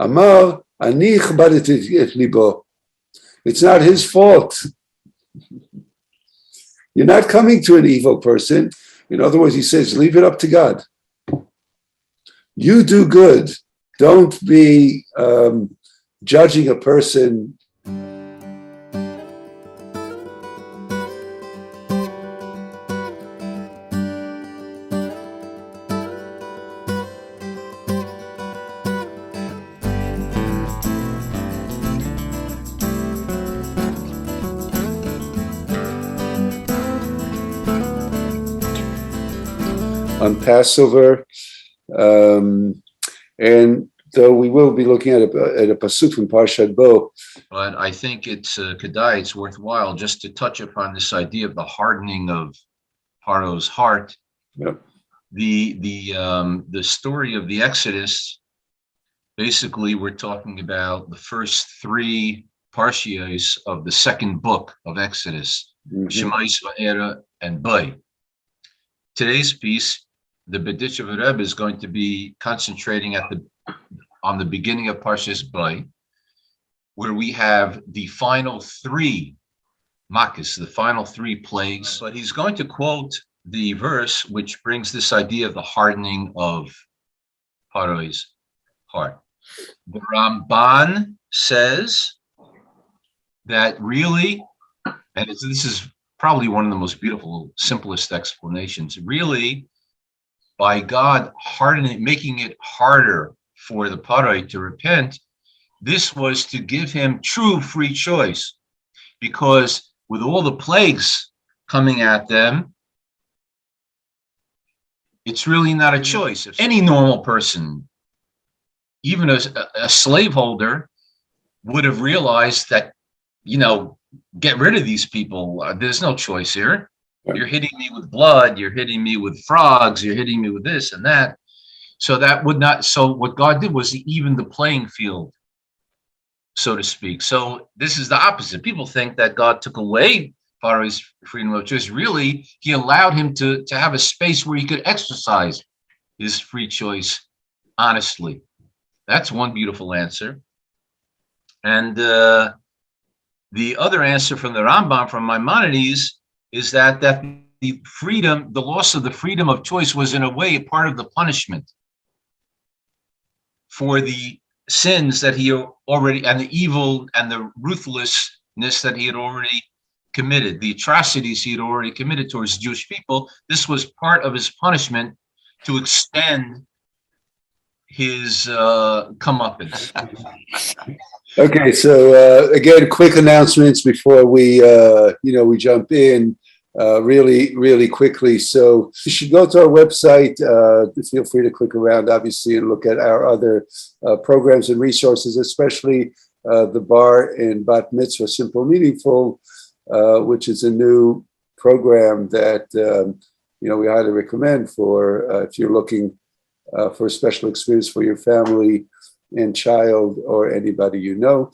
Amar, ani chbadeti et libo. It's not his fault. You're not coming to an evil person. In other words, he says, leave it up to God. You do good. Don't be judging a person. On Passover, and though we will be looking at a pasuk from Parshat Bo. But I think it's Kedai, it's worthwhile just to touch upon this idea of the hardening of Pharaoh's heart. Yep. The story of the Exodus, basically we're talking about the first three parshias of the second book of Exodus, Shema Yisrael and Bay. Today's piece, the Berditchever Rebbe is going to be concentrating on the beginning of Parshas Bay, where we have the final three makas, the final three plagues. But he's going to quote the verse which brings this idea of the hardening of Pharaoh's heart. The Ramban says that really, and this is probably one of the most beautiful, simplest explanations, really, by God hardening, making it harder for the Pharaoh to repent, this was to give him true free choice. Because with all the plagues coming at them, it's really not a choice. If any normal person, even a slaveholder, would have realized that, get rid of these people. There's no choice here. You're hitting me with blood. You're hitting me with frogs. You're hitting me with this and that. So that would not. So what God did was he evened the playing field, so to speak. So this is the opposite. People think that God took away Pharaoh's freedom of choice. Really, he allowed him to have a space where he could exercise his free choice honestly. That's one beautiful answer. And the other answer from the Rambam, from Maimonides, is that the freedom, the loss of the freedom of choice was in a way a part of the punishment for the sins that he already, and the evil and the ruthlessness that he had already committed, the atrocities he had already committed towards the Jewish people. This was part of his punishment to extend his comeuppance. Okay, so again, quick announcements before we jump in really quickly. So you should go to our website. Feel free to click around, obviously, and look at our other programs and resources, especially the Bar and Bat Mitzvah Simple Meaningful, which is a new program that we highly recommend for if you're looking for a special experience for your family and child or anybody you know.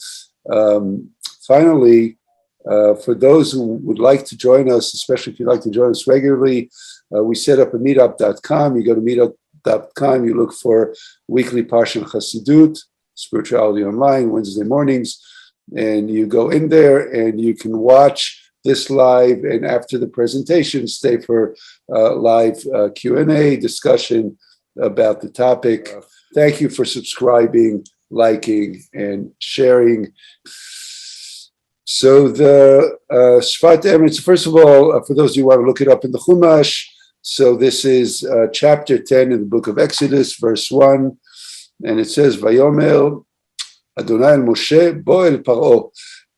Finally, for those who would like to join us, especially if you'd like to join us regularly, we set up a meetup.com. You go to meetup.com, you look for weekly Parshan Chassidut, Spirituality Online, Wednesday mornings, and you go in there and you can watch this live, and after the presentation, stay for live Q&A discussion about the topic. Thank you for subscribing, liking, and sharing. So the Sfat Eretz, first of all, for those of you who want to look it up in the Chumash, so this is chapter 10 in the book of Exodus, verse 1, and it says, Vayomer Adonai el Moshe bo el Paro,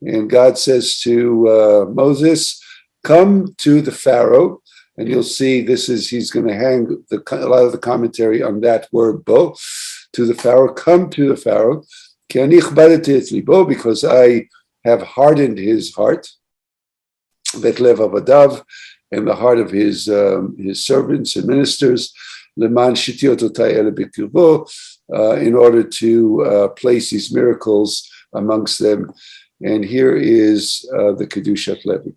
and God says to Moses, come to the Pharaoh. And you'll see he's going to hang a lot of the commentary on that word, bo, to the Pharaoh. Come to the Pharaoh, because I have hardened his heart, vetlev avadav, and the heart of his servants and ministers, leman shitiototai ele b'kirbo, in order to place these miracles amongst them. And here is the Kedushat Levi.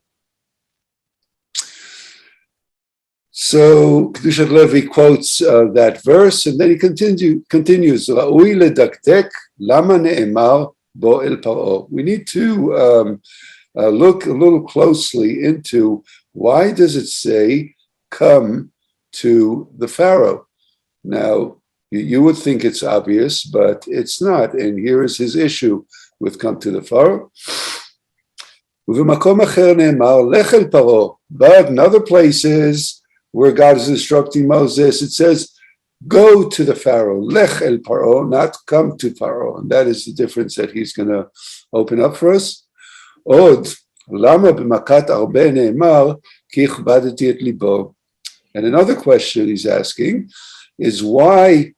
So Kedushat Levi quotes that verse, and then he continues. Ra'ui ledakdek lama ne'emar bo el paro. We need to look a little closely into why does it say come to the Pharaoh. Now, you would think it's obvious, but it's not. And here is his issue with come to the Pharaoh. But in other places where God is instructing Moses, it says, go to the Pharaoh, lech el paro, not come to Pharaoh. And that is the difference that he's going to open up for us. Od, lama b'makat arbe ne'emar, ki ichbadeti et libo. And another question he's asking is why,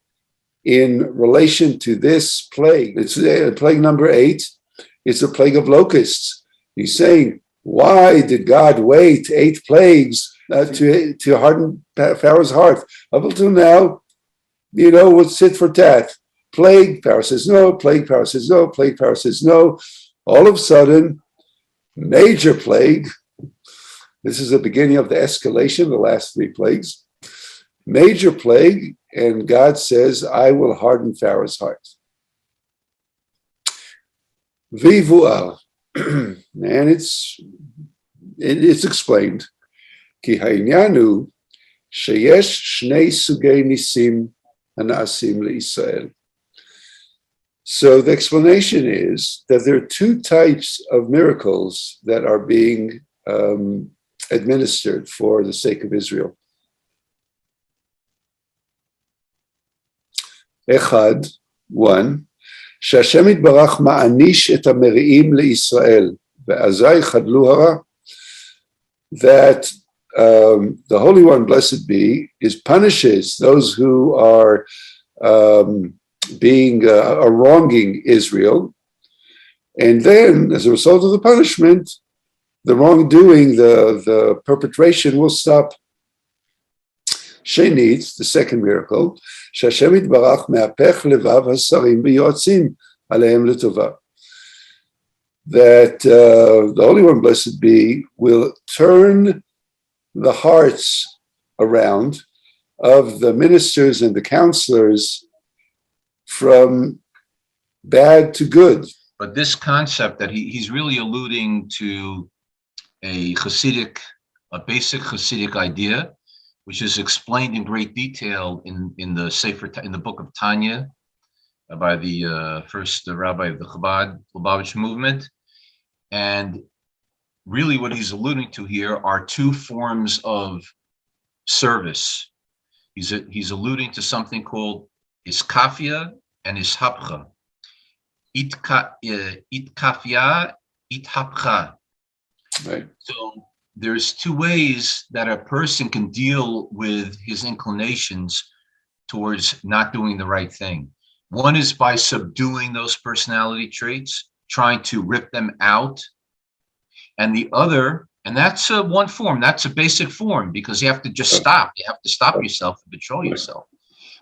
in relation to this plague, it's plague number 8, it's a plague of locusts. He's saying, why did God wait 8 plagues to harden Pharaoh's heart? Up until now, what's tit for tat? Plague, Pharaoh says no, plague, Pharaoh says no, plague, Pharaoh says no. All of a sudden, major plague. This is the beginning of the escalation, the last 3 plagues. Major plague, and God says, I will harden Pharaoh's heart. Vivu'al. And it's explained. Ki ha'inyan sheyesh shnei sugei nisim hana'asim le'Yisrael. So the explanation is that there are 2 types of miracles that are being administered for the sake of Israel. Echad, 1, שהשם יתברך מעניש את המריעים לישראל, ואזי חדלו הרע. That the Holy One, blessed be, punishes those who are wronging Israel, and then, as a result of the punishment, the wrongdoing, the perpetration will stop. Shenit, the second miracle, שהשם יתברך מהפך לבב השרים ויועצים עליהם לטובה. That the Holy One, blessed be, will turn the hearts around of the ministers and the counselors from bad to good. But this concept that he's really alluding to a basic Hasidic idea, which is explained in great detail in the book of Tanya by the first rabbi of the Lubavitch movement. And really what he's alluding to here are 2 forms of service. He's alluding to something called iskafia and ishapcha. Itkafia, ithapcha. Right. So there's 2 ways that a person can deal with his inclinations towards not doing the right thing. One is by subduing those personality traits, trying to rip them out. And the other, and that's one form, that's a basic form, because you have to just stop. You have to stop yourself and control yourself.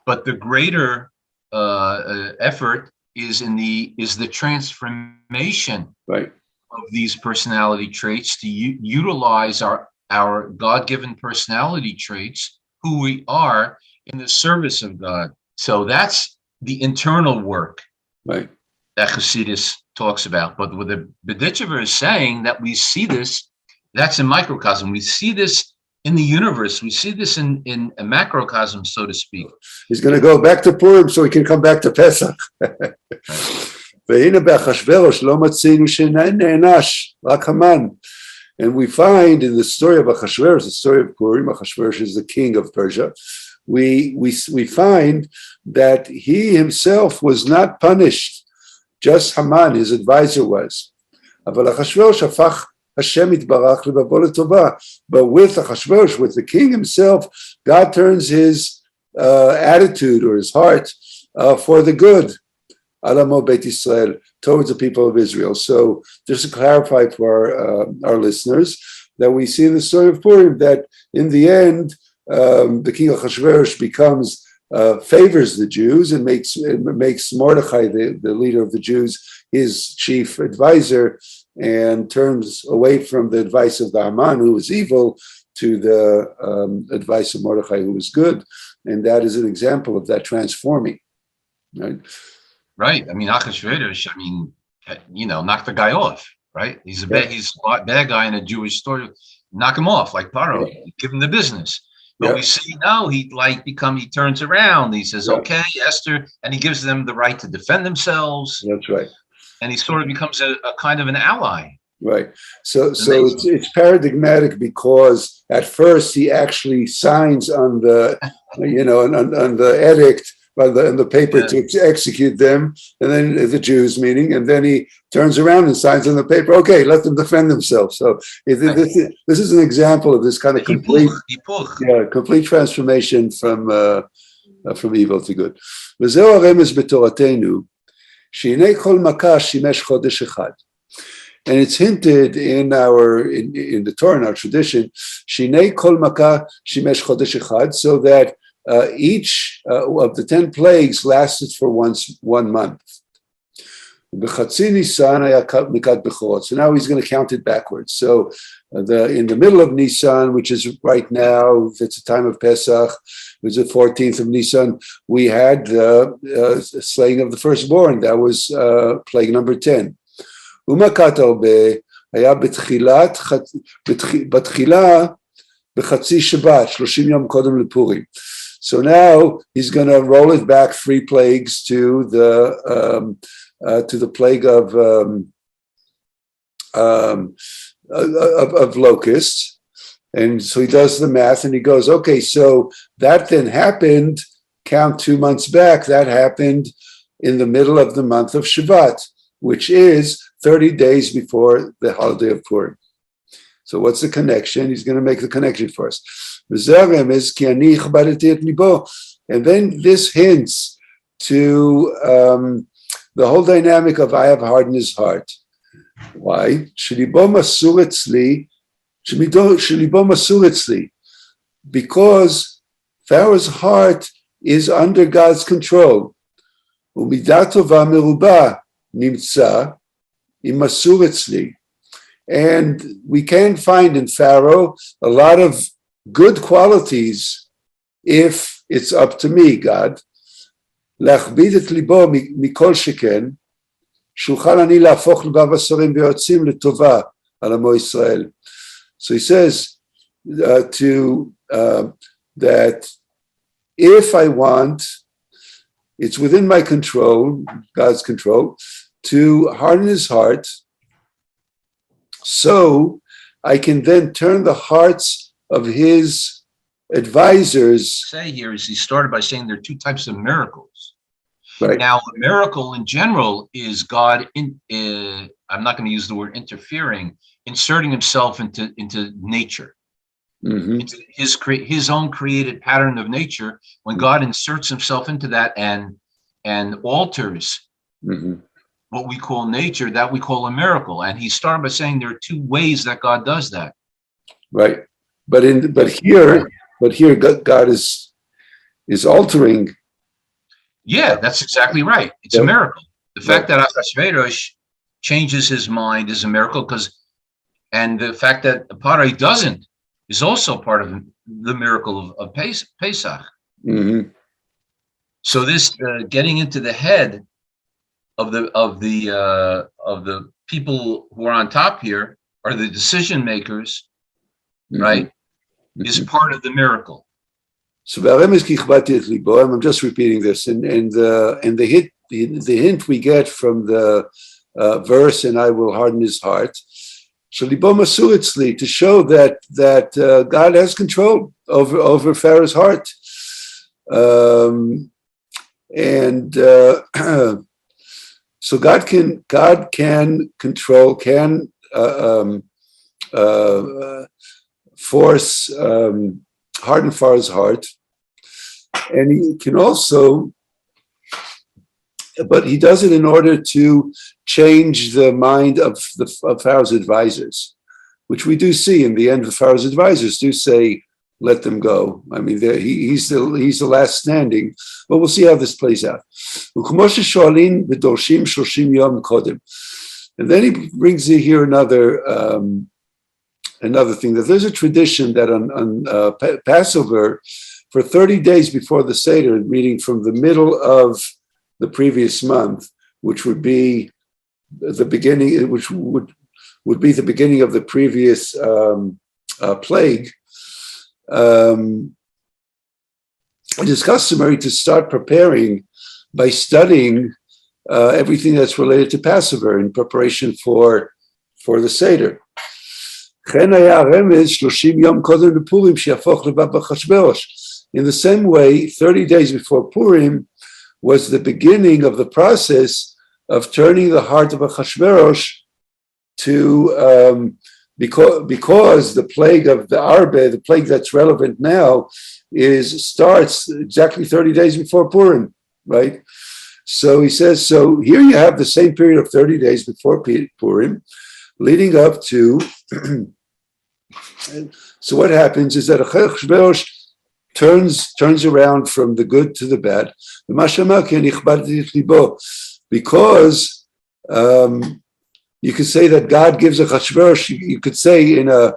But the greater effort is the transformation, right, of these personality traits to utilize our God-given personality traits, who we are, in the service of God. So that's the internal work, right, that Chassidus talks about. But what the Bedichever is saying, that we see this, that's a microcosm. We see this in the universe. We see this in a macrocosm, so to speak. He's going to go back to Purim so he can come back to Pesach. והנה באחשוורוש לא מצינו שנענש, רק המן. And we find in the story of Achashverosh, the story of Purim, Achashverosh is the king of Persia, we find that he himself was not punished, just Haman, his advisor, was. אבל אחשוורוש הפך Hashem יתברך לבבו לטובה. But with Achashverosh, with the king himself, God turns his attitude or his heart for the good. Alamo Beit Israel, towards the people of Israel. So just to clarify for our listeners, that we see in the story of Purim that in the end, the king of Achashverosh becomes favors the Jews and makes Mordechai, the leader of the Jews, his chief advisor, and turns away from the advice of the Haman, who was evil, to the advice of Mordechai, who was good. And that is an example of that transforming. Right. Right. I mean, Achashverosh, knock the guy off. Right. He's a bad guy in a Jewish story. Knock him off like Pharaoh. Give him the business. But we see now he turns around. He says, okay, Esther, and he gives them the right to defend themselves. That's right. And he sort of becomes a kind of an ally. Right. So it's paradigmatic because at first he actually signs on the, on the edict, on the paper to execute them, and then the Jews meaning, and then he turns around and signs on the paper. Okay, let them defend themselves. So this is an example of this kind of complete transformation from evil to good. וזהו הרמז בתורתנו, שהנה כל מכה שימש חודש אחד. And it's hinted in the Torah, in our tradition, Shinei kol makah shimesh chodesh echad, so that each of the 10 plagues lasted for 1 month. B'chatzi Nisan haya mikat bechorot. So now he's going to count it backwards. So in the middle of Nisan, which is right now, it's the time of Pesach, it was the 14th of Nisan, we had the slaying of the firstborn. That was plague number 10. ומכת הרבה היה בתחילה בחצי שבת, 30 יום קודם לפורים. So now he's going to roll it back 3 plagues to the plague of locusts. And so he does the math and he goes, okay, so that then happened, count 2 months back, that happened in the middle of the month of Shevat, which is 30 days before the holiday of Purim. So what's the connection? He's going to make the connection for us. And then this hints to the whole dynamic of I have hardened his heart. Why? Because Pharaoh's heart is under God's control. Nimtza imasur etzli, and we can find in Pharaoh a lot of good qualities if it's up to me, God. Lachbid et libo mikol sheken, shulchan ani lafoch levav asarim v'yotzim letova al amo Yisrael. So he says that if I want, it's within my control, God's control, to harden his heart so I can then turn the hearts of his advisors. Say here is he started by saying there are 2 types of miracles. Right. Now, a miracle in general is God, I'm not going to use the word interfering, inserting himself into nature. Mm-hmm. Into his own created pattern of nature. When God inserts himself into that and alters what we call nature, that we call a miracle. And he started by saying there are 2 ways that God does that. Right. But here God is altering. Yeah, that's exactly right. It's a miracle. The fact that Achashverosh changes his mind is a miracle, and the fact that Pharaoh doesn't is also part of the miracle of Pesach. Mm-hmm. So this getting into the head of the people who are on top here, are the decision makers, right? Mm-hmm. Is part of the miracle. So I'm just repeating this, and the hint we get from the verse, and I will harden his heart, to show that God has control over Pharaoh's heart, so God can control, force, harden Pharaoh's heart, and he can also, but he does it in order to change the mind of Pharaoh's advisors, which we do see in the end. The Pharaoh's advisors do say, let them go. I mean, he's the last standing, but we'll see how this plays out. And then he brings you here another thing, that there's a tradition that on Passover, for 30 days before the Seder, meaning from the middle of the previous month, which would be the beginning, which would be the beginning of the previous plague, it is customary to start preparing by studying everything that's related to Passover in preparation for the Seder. In the same way, 30 days before Purim was the beginning of the process of turning the heart of Achashverosh to, because the plague of the Arbe, the plague that's relevant now, starts exactly 30 days before Purim, right? So he says, so here you have the same period of 30 days before Purim, leading up to, so what happens is that Achashverosh turns around from the good to the bad, because you could say that God gives Achashverosh, you could say in a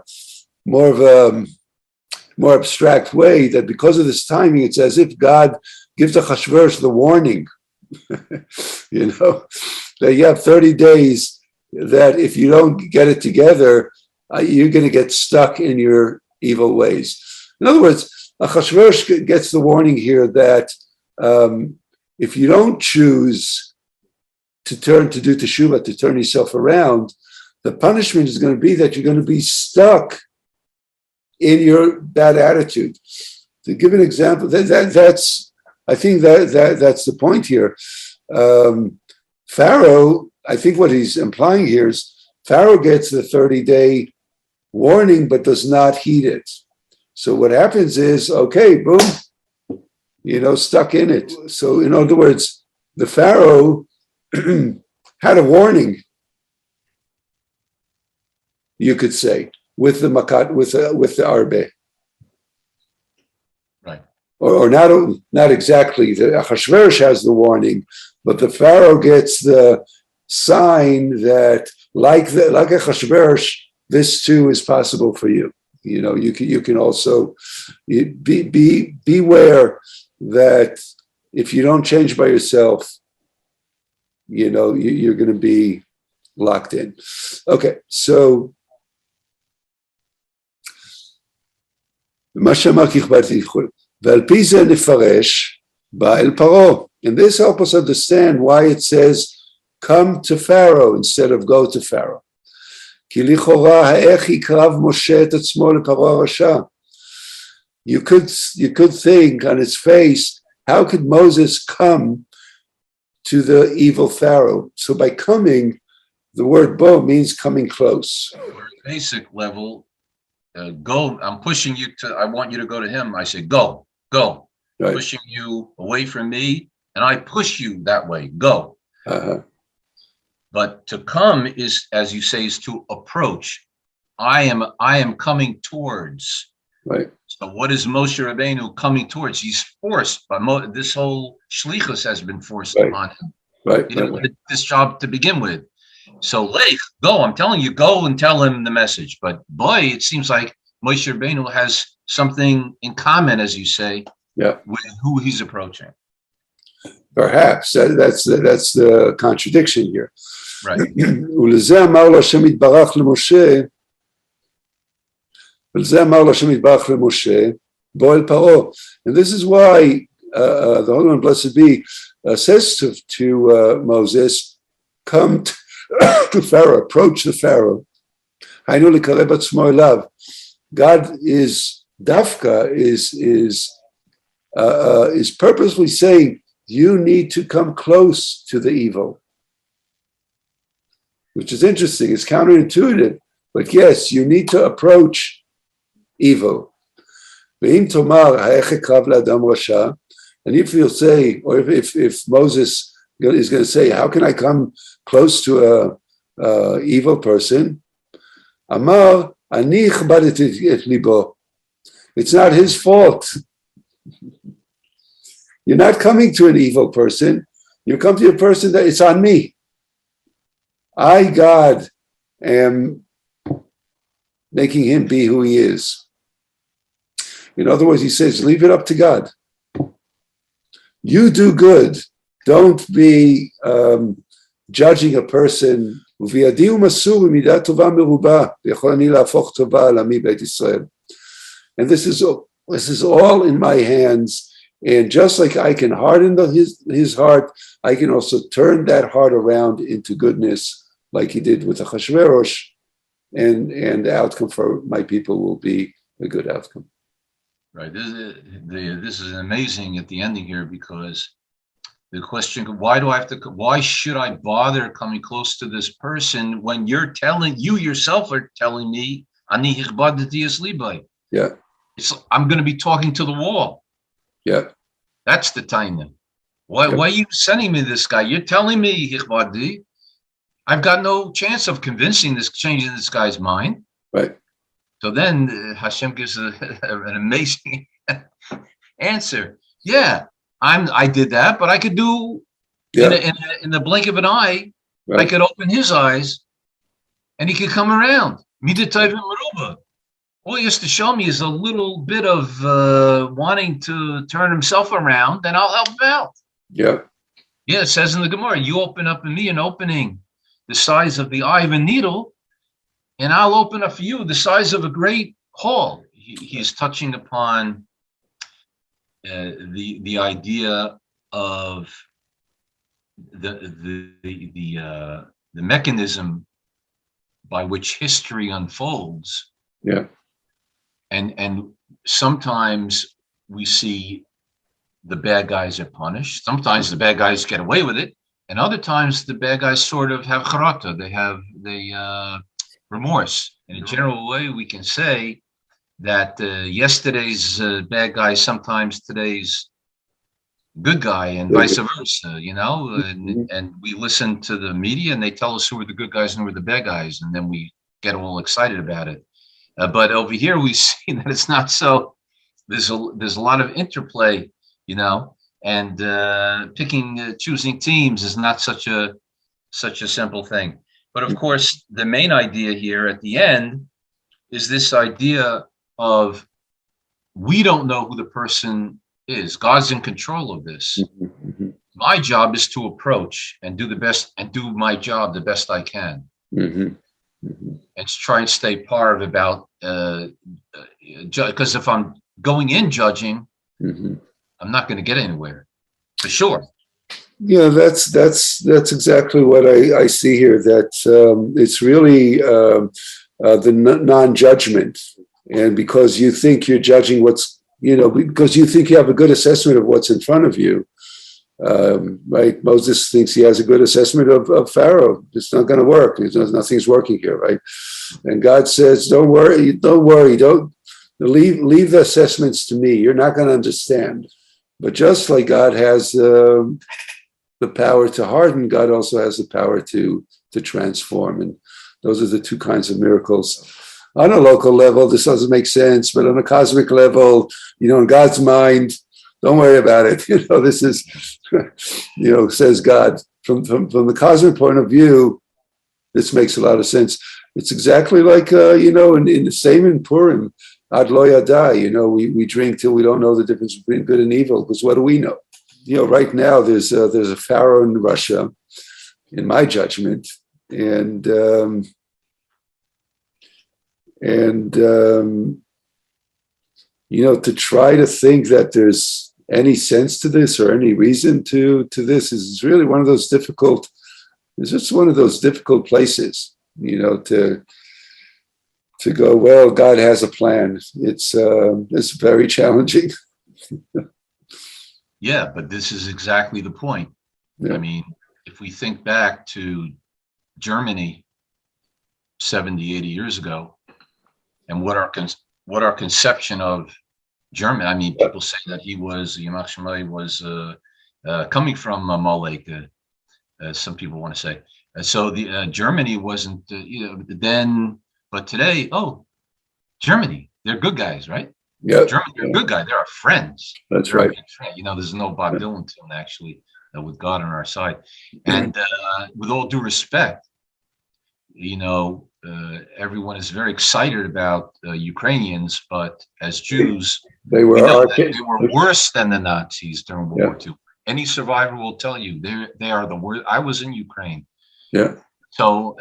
more abstract way, that because of this timing, it's as if God gives Achashverosh the warning, that you have 30 days, that if you don't get it together, you're going to get stuck in your evil ways. In other words, Achashverosh gets the warning here that if you don't choose to do teshuvah, to turn yourself around, the punishment is going to be that you're going to be stuck in your bad attitude. To give an example, that's the point here. Pharaoh, I think what he's implying here is Pharaoh gets the 30-day warning but does not heed it. So what happens is, okay, boom, stuck in it. So in other words, the Pharaoh had a warning, you could say, with the makat, with the arbe, right? Or not exactly. The Achashverosh has the warning, but the Pharaoh gets the sign that, like Achashverosh, this too is possible for you. You can also beware that if you don't change by yourself, you're going to be locked in. Okay, so and this helps us understand why it says come to Pharaoh instead of go to Pharaoh. You could think on its face, how could Moses come to the evil Pharaoh? So by coming, the word bo means coming close. Basic level, go, I'm pushing you I want you to go to him. I say, go. Right. Pushing you away from me, and I push you that way, go. Uh-huh. But to come is, as you say, is to approach. I am coming towards. Right. So what is Moshe Rabbeinu coming towards? He's forced by this whole shlichus has been forced upon him. Right. He didn't want this job to begin with. So Lech, go. I'm telling you, go and tell him the message. But boy, it seems like Moshe Rabbeinu has something in common, as you say, with who he's approaching. Perhaps that's the contradiction here. Right. And this is why the Holy One, blessed be, says to Moses, come to Pharaoh, approach the Pharaoh. God is dafka, is purposely saying you need to come close to the evil, which is interesting. It's counterintuitive, but yes, you need to approach evil. And if you'll say, or if Moses is going to say, how can I come close to a evil person? Amar, ani chbadeti et libo. It's not his fault. You're not coming to an evil person. You come to a person that it's on me. I, God, am making him be who he is. In other words, he says, leave it up to God. You do good. Don't be judging a person. And this is all in my hands. And just like I can harden his heart, I can also turn that heart around into goodness, like he did with Achashverosh. And the outcome for my people will be a good outcome. Right. This is amazing at the ending here, because the question, why should I bother coming close to this person when you yourself are telling me, Yeah. I'm going to be talking to the wall. Yeah. That's the time. Why are you sending me this guy? You're telling me, I've got no chance of changing this guy's mind. Right. So then Hashem gives an amazing answer. Yeah, I did that, but I could do in the blink of an eye. Right. I could open his eyes, and he could come around. All he has to show me is a little bit of wanting to turn himself around, and I'll help him out. Yeah. Yeah, it says in the Gemara, you open up in me an opening the size of the eye of a needle, and I'll open up for you the size of a great hall. He's touching upon the idea of the mechanism by which history unfolds. Yeah. And sometimes we see the bad guys are punished. Sometimes the bad guys get away with it, and other times the bad guys sort of have charata. They have remorse. In a general way, we can say that yesterday's bad guy is sometimes today's good guy, and vice versa. And we listen to the media, and they tell us who are the good guys and who are the bad guys, and then we get all excited about it. But over here, we see that it's not so. There's a lot of interplay, and choosing teams is not such a simple thing. But of course, the main idea here at the end is this idea of we don't know who the person is. God's in control of this. Mm-hmm. My job is to approach and do my job the best I can. Mm-hmm. Mm-hmm. And to try and stay parv about, because if I'm going in judging, mm-hmm. I'm not going to get anywhere, for sure. Yeah, that's exactly what I see here. That it's really the non-judgment, and because you think you're judging because you think you have a good assessment of what's in front of you. Right? Moses thinks he has a good assessment of Pharaoh. It's not going to work. Nothing's working here, right? And God says, "Don't worry. Don't leave the assessments to me. You're not going to understand." But just like God has the power to harden, God also has the power to transform, and those are the two kinds of miracles. On a local level, this doesn't make sense, but on a cosmic level, in God's mind, don't worry about it. This is, says God. From the cosmic point of view, this makes a lot of sense. It's exactly like, in the same in Purim, Ad lo yadai, we drink till we don't know the difference between good and evil, because what do we know? Right now there's a Pharaoh in Russia, in my judgment, and to try to think that there's any sense to this or any reason to this is really one of those difficult. It's just one of those difficult places, to go, well, God has a plan. It's very challenging. Yeah, but this is exactly the point. Yeah. I mean, if we think back to Germany 70, 80 years ago, and what our conception of German, I mean, people say that he was, Yamach Shemai was coming from Molech, some people want to say. So the Germany wasn't, then, but today, Germany, they're good guys, right? Yeah. Germans are a good guy. They're our friends. That's They're our right. good friend. There's no Bob Dylan tune actually with God on our side. And with all due respect, everyone is very excited about Ukrainians, but as Jews, They we were know our that they were worse than the Nazis during World Yeah. War II. Any survivor will tell you they are the worst. I was in Ukraine. Yeah. So,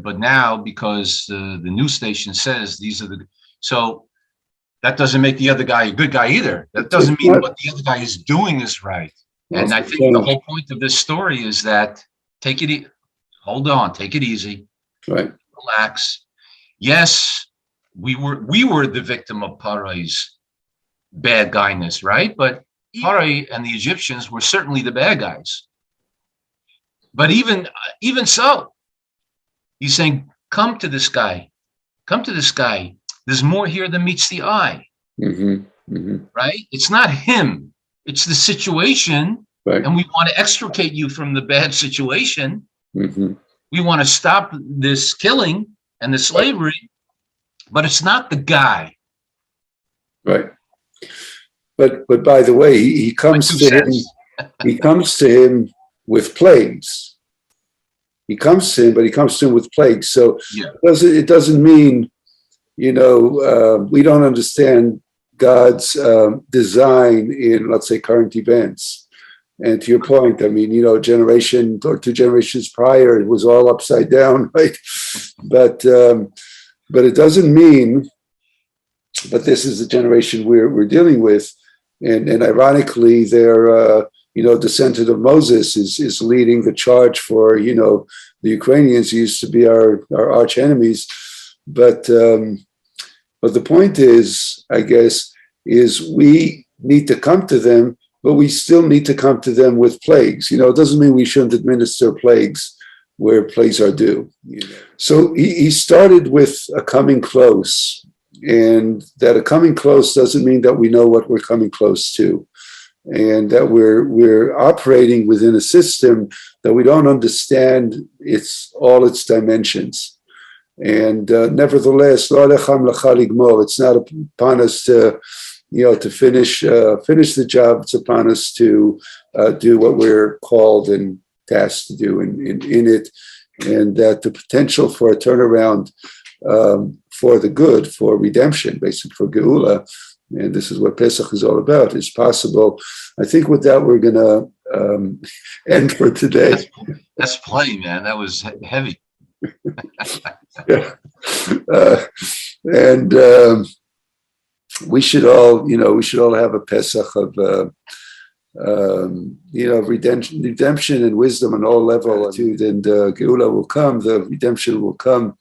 but now because the news station says these are so that doesn't make the other guy a good guy either. That doesn't mean what the other guy is doing is right. And I think the whole point of this story is that hold on, take it easy, right, relax. Yes, we were the victim of Pharaoh's bad guyness, right? But Pharaoh and the Egyptians were certainly the bad guys. But even so, he's saying, come to this guy. Come to this guy. There's more here than meets the eye. Right? It's not him. It's the situation. Right. And we want to extricate you from the bad situation. We want to stop this killing and the slavery, but it's not the guy. Right. But by the way, he comes to him. He comes to him with plagues. He comes to him, but he comes to him with plagues. So it doesn't mean, we don't understand God's design in, let's say, current events. And to your point, I mean, generation or 2 generations prior, it was all upside down, right? But it doesn't mean. But this is the generation we're dealing with, and ironically, their descendant of Moses is leading the charge for the Ukrainians who used to be our arch enemies, but the point is, I guess, is we need to come to them, but we still need to come to them with plagues. It doesn't mean we shouldn't administer plagues where plagues are due. So he started with a coming close. And that a coming close doesn't mean that we know what we're coming close to, and that we're operating within a system that we don't understand all its dimensions. And nevertheless, it's not upon us to finish the job. It's upon us to do what we're called and tasked to do in it, and that the potential for a turnaround. For the good, for redemption, basically for Geula, and this is what Pesach is all about, is possible. I think with that, we're going to end for today. That's plenty, man. That was heavy. Yeah. And we should all have a Pesach of redemption and wisdom on all levels. And Geula will come. The redemption will come.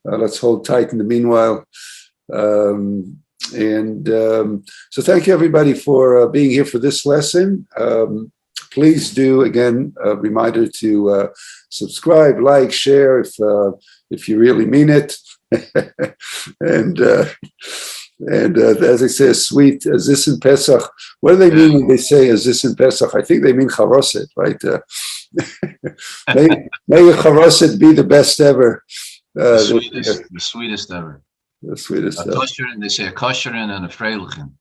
Let's hold tight in the meanwhile. So thank you, everybody, for being here for this lesson. Please do, again, a reminder to subscribe, like, share if you really mean it. And as I say, sweet Zis Pesach. What do they mean when they say Zis Pesach? I think they mean Charoset, right? May Charoset be the best ever. The sweetest ever. The sweetest ever. They say a kosher and a freilichen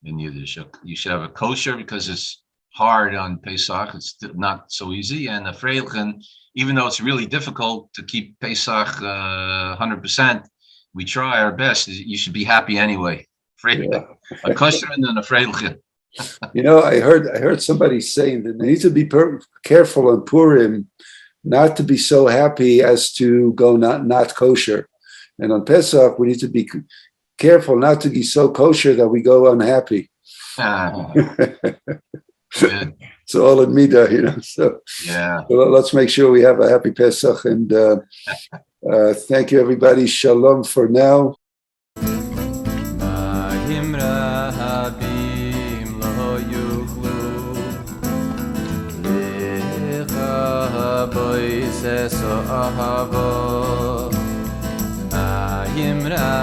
in Yiddish. You should have a kosher because it's hard on Pesach. It's not so easy. And a freilichen, even though it's really difficult to keep Pesach 100%, we try our best. You should be happy anyway. A kosher and a freilichen. I heard somebody saying that they need to be careful on Purim not to be so happy as to go not kosher. And on Pesach, we need to be careful not to be so kosher that we go unhappy. It's all in Midah, So, yeah. So let's make sure we have a happy Pesach. And thank you, everybody. Shalom for now. Ahava Ayim Ra